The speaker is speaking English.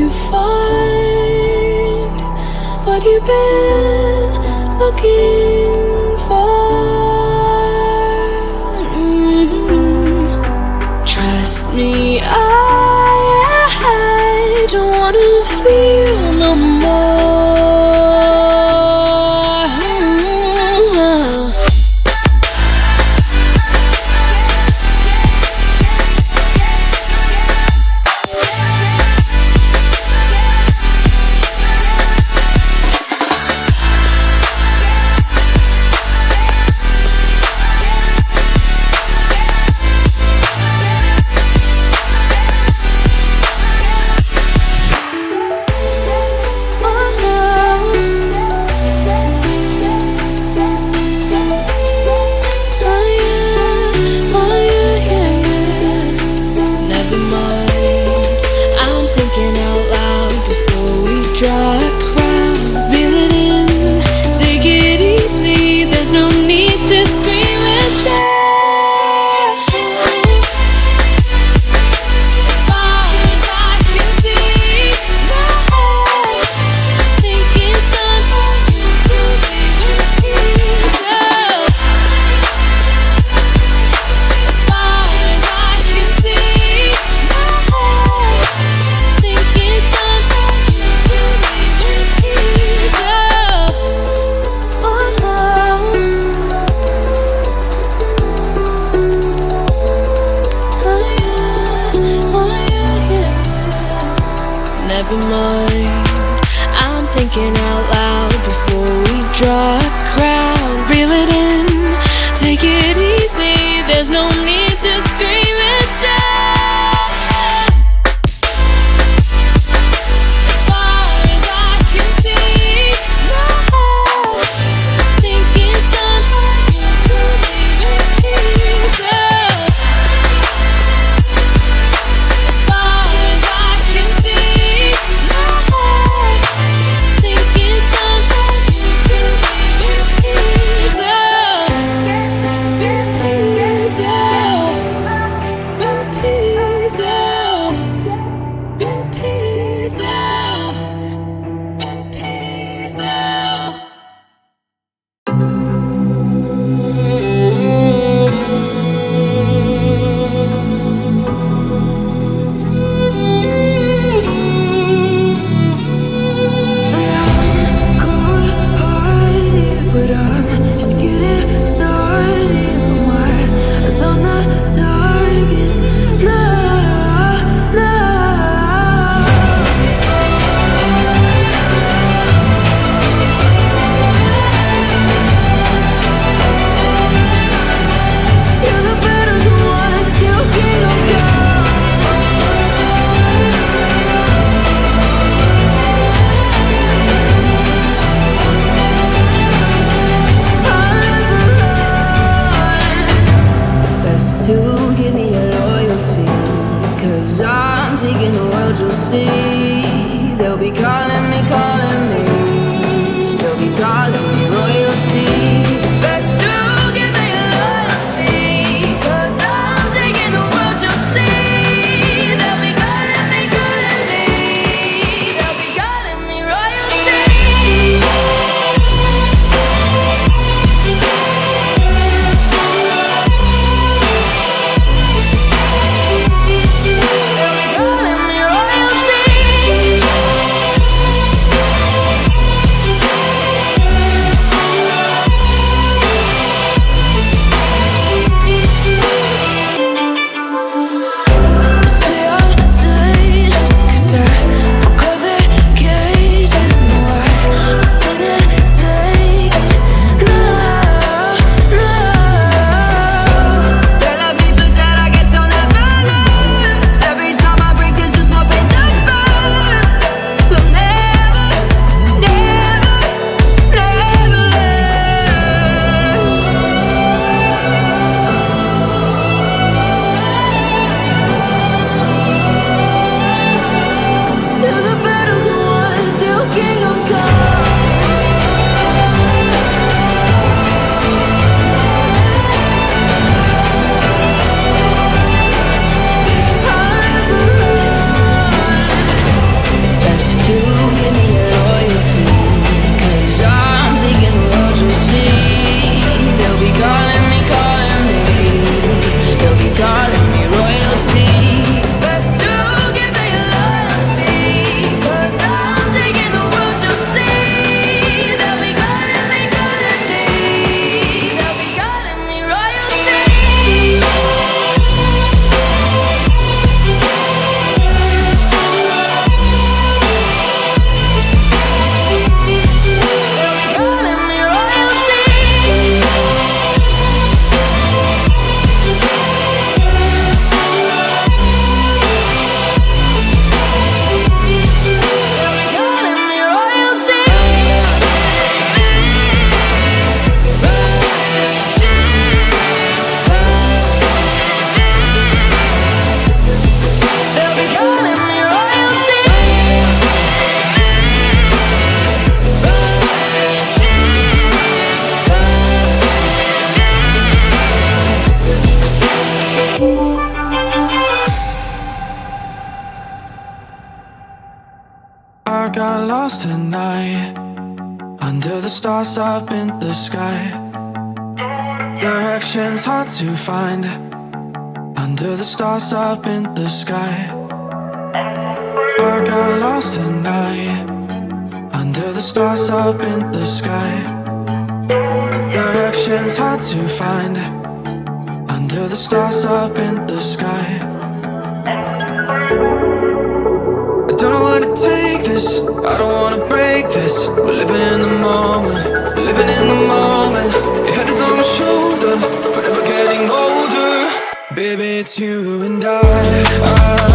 you find what you've been looking for. Trust me, I don't wanna feel no more. Draw a crowd, reel it in, take it easy, there's no need to scream and shout. As far as I can see, now think it's time for you to leave in peace. As far as I can see, now think it's time for you to leave in peace. Never mind, I'm thinking out loud before we draw a crowd. Reel it in, take it easy, there's no need to scream and shout. As far as I can see, now think it's time for you to leave in peace. As far as I can see, now think it's time for you to leave in peace. In peace now, in peace now. Cold-hearted, but I'm just getting started. My eyes on the target now, now. You're the better one, still can't go. Best to give me your loyalty, 'cause I'm taking the world, you'll see. They'll be calling me, they'll be calling me royalty. Best to give me your loyalty, 'cause I'm taking the world, you'll see. They'll be calling me, they'll be calling me royalty. They'll be calling me royalty. got lost tonight, under the stars up in the sky. Directions hard to find, under the stars up in the sky. I got lost tonight, under the stars up in the sky. Directions hard to find, under the stars up in the sky. I don't know how to take this, I don't wanna break this. We're living in the moment, we're living in the moment. Your head is on my shoulder, but never getting older. Baby, it's you and I